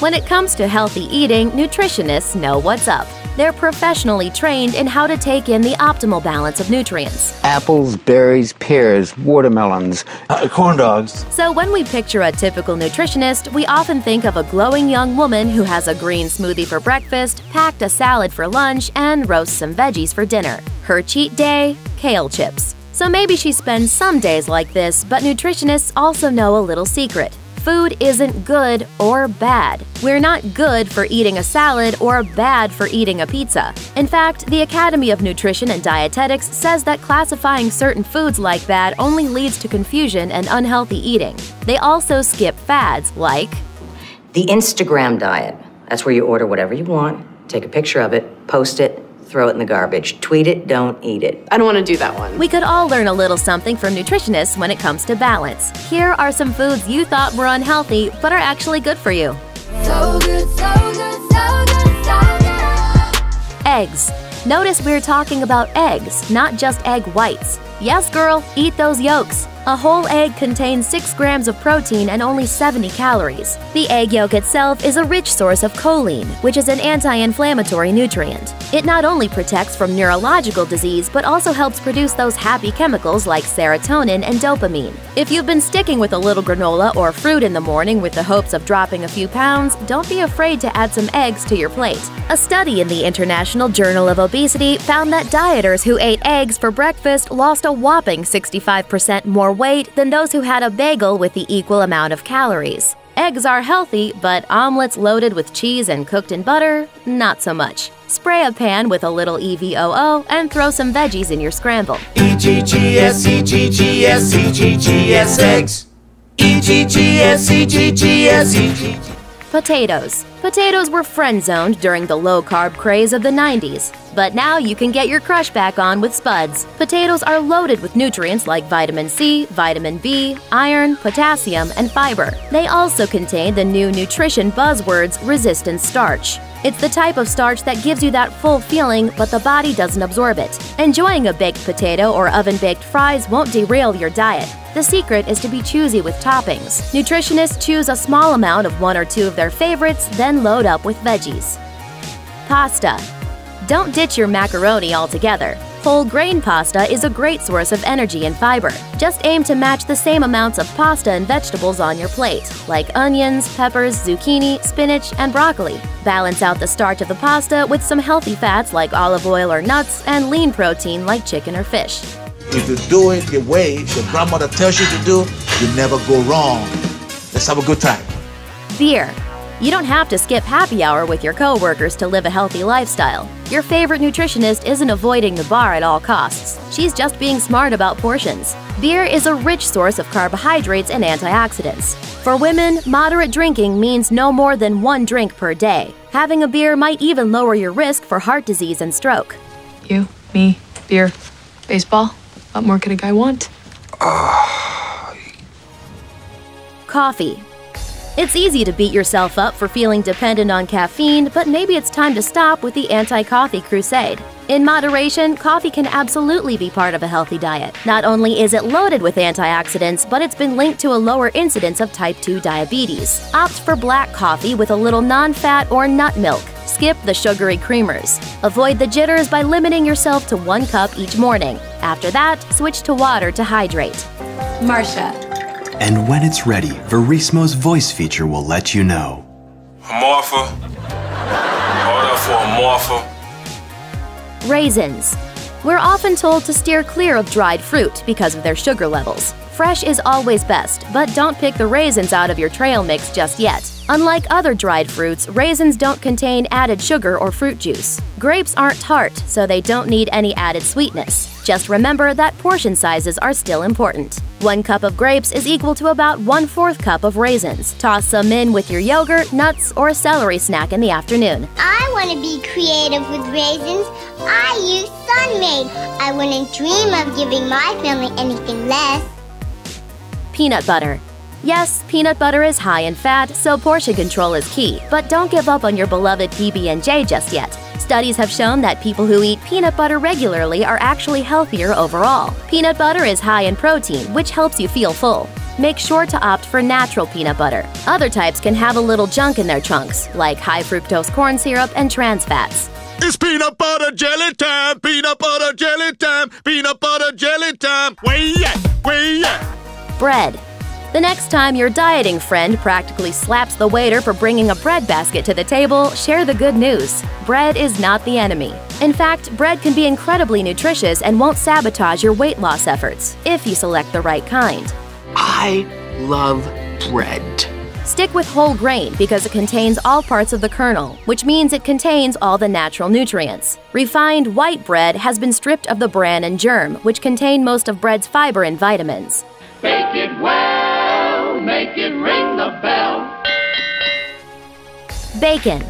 When it comes to healthy eating, nutritionists know what's up. They're professionally trained in how to take in the optimal balance of nutrients. Apples, berries, pears, watermelons, corn dogs. So when we picture a typical nutritionist, we often think of a glowing young woman who has a green smoothie for breakfast, packed a salad for lunch, and roasts some veggies for dinner. Her cheat day? Kale chips. So maybe she spends some days like this, but nutritionists also know a little secret. Food isn't good or bad. We're not good for eating a salad or bad for eating a pizza. In fact, the Academy of Nutrition and Dietetics says that classifying certain foods like that only leads to confusion and unhealthy eating. They also skip fads like the Instagram diet. That's where you order whatever you want, take a picture of it, post it, throw it in the garbage. Tweet it, don't eat it. I don't want to do that one. We could all learn a little something from nutritionists when it comes to balance. Here are some foods you thought were unhealthy but are actually good for you. So good, so good, so good, so good. Eggs. Notice we're talking about eggs, not just egg whites. Yes, girl, eat those yolks. A whole egg contains 6 grams of protein and only 70 calories. The egg yolk itself is a rich source of choline, which is an anti-inflammatory nutrient. It not only protects from neurological disease, but also helps produce those happy chemicals like serotonin and dopamine. If you've been sticking with a little granola or fruit in the morning with the hopes of dropping a few pounds, don't be afraid to add some eggs to your plate. A study in the International Journal of Obesity found that dieters who ate eggs for breakfast lost a whopping 65% more weight than those who had a bagel with the equal amount of calories. Eggs are healthy, but omelets loaded with cheese and cooked in butter, not so much. Spray a pan with a little EVOO and throw some veggies in your scramble. E-G-G-S, E-G-G-S, E-G-G-S, eggs. E-G-G-S, E-G-G-S, E-G-G. Potatoes. Potatoes were friend-zoned during the low-carb craze of the 90s. But now you can get your crush back on with Spuds. Potatoes are loaded with nutrients like vitamin C, vitamin B, iron, potassium, and fiber. They also contain the new nutrition buzzwords resistant starch. It's the type of starch that gives you that full feeling, but the body doesn't absorb it. Enjoying a baked potato or oven-baked fries won't derail your diet. The secret is to be choosy with toppings. Nutritionists choose a small amount of 1 or 2 of their favorites, then load up with veggies. Pasta. Don't ditch your macaroni altogether. Whole grain pasta is a great source of energy and fiber. Just aim to match the same amounts of pasta and vegetables on your plate, like onions, peppers, zucchini, spinach, and broccoli. Balance out the starch of the pasta with some healthy fats like olive oil or nuts and lean protein like chicken or fish. If you do it the way your grandmother tells you to do, you never go wrong. Let's have a good time. Beer. You don't have to skip happy hour with your coworkers to live a healthy lifestyle. Your favorite nutritionist isn't avoiding the bar at all costs. She's just being smart about portions. Beer is a rich source of carbohydrates and antioxidants. For women, moderate drinking means no more than 1 drink per day. Having a beer might even lower your risk for heart disease and stroke. You, me, beer, baseball. What more could a guy want? Coffee. It's easy to beat yourself up for feeling dependent on caffeine, but maybe it's time to stop with the anti-coffee crusade. In moderation, coffee can absolutely be part of a healthy diet. Not only is it loaded with antioxidants, but it's been linked to a lower incidence of type 2 diabetes. Opt for black coffee with a little non-fat or nut milk. Skip the sugary creamers. Avoid the jitters by limiting yourself to 1 cup each morning. After that, switch to water to hydrate. Marcia. And when it's ready, Verismo's voice feature will let you know. Marfa. Order for Marfa. Raisins. We're often told to steer clear of dried fruit because of their sugar levels. Fresh is always best, but don't pick the raisins out of your trail mix just yet. Unlike other dried fruits, raisins don't contain added sugar or fruit juice. Grapes aren't tart, so they don't need any added sweetness. Just remember that portion sizes are still important. 1 cup of grapes is equal to about 1/4 cup of raisins. Toss some in with your yogurt, nuts, or a celery snack in the afternoon. I want to be creative with raisins. I use Sun-Maid. I wouldn't dream of giving my family anything less. Peanut butter. Yes, peanut butter is high in fat, so portion control is key. But don't give up on your beloved PB&J just yet. Studies have shown that people who eat peanut butter regularly are actually healthier overall. Peanut butter is high in protein, which helps you feel full. make sure to opt for natural peanut butter. Other types can have a little junk in their chunks, like high fructose corn syrup and trans fats. It's peanut butter jelly time, peanut butter jelly time, peanut butter jelly time. Where you at? Where you at? Bread. The next time your dieting friend practically slaps the waiter for bringing a bread basket to the table, share the good news. Bread is not the enemy. In fact, bread can be incredibly nutritious and won't sabotage your weight loss efforts, if you select the right kind. I love bread. Stick with whole grain because it contains all parts of the kernel, which means it contains all the natural nutrients. Refined white bread has been stripped of the bran and germ, which contain most of bread's fiber and vitamins. Bake it well, make it ring the bell. Bacon.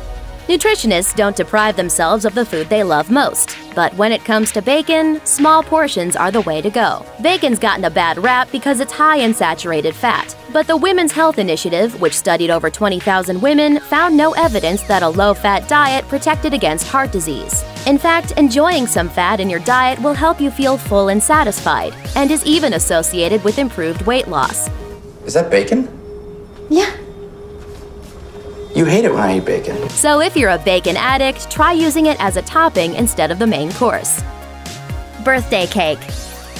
Nutritionists don't deprive themselves of the food they love most. But when it comes to bacon, small portions are the way to go. Bacon's gotten a bad rap because it's high in saturated fat. But the Women's Health Initiative, which studied over 20,000 women, found no evidence that a low-fat diet protected against heart disease. In fact, enjoying some fat in your diet will help you feel full and satisfied, and is even associated with improved weight loss. Is that bacon? Yeah. You hate it when I eat bacon. So if you're a bacon addict, try using it as a topping instead of the main course. Birthday cake.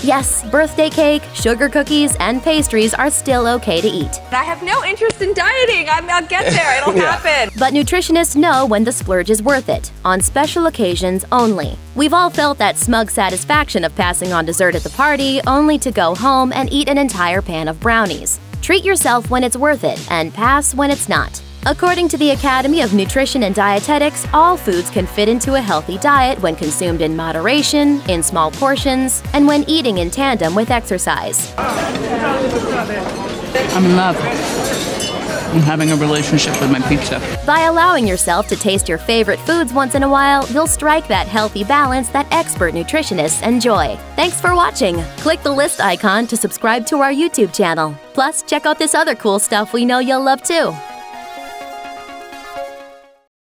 Yes, birthday cake, sugar cookies, and pastries are still okay to eat. I have no interest in dieting. I'll get there. It'll happen. But nutritionists know when the splurge is worth it, on special occasions only. We've all felt that smug satisfaction of passing on dessert at the party, only to go home and eat an entire pan of brownies. Treat yourself when it's worth it, and pass when it's not. According to the Academy of Nutrition and Dietetics, all foods can fit into a healthy diet when consumed in moderation, in small portions, and when eating in tandem with exercise. I'm in love. I'm having a relationship with my pizza. By allowing yourself to taste your favorite foods once in a while, you'll strike that healthy balance that expert nutritionists enjoy. Thanks for watching. Click the list icon to subscribe to our YouTube channel. Plus, check out this other cool stuff we know you'll love too.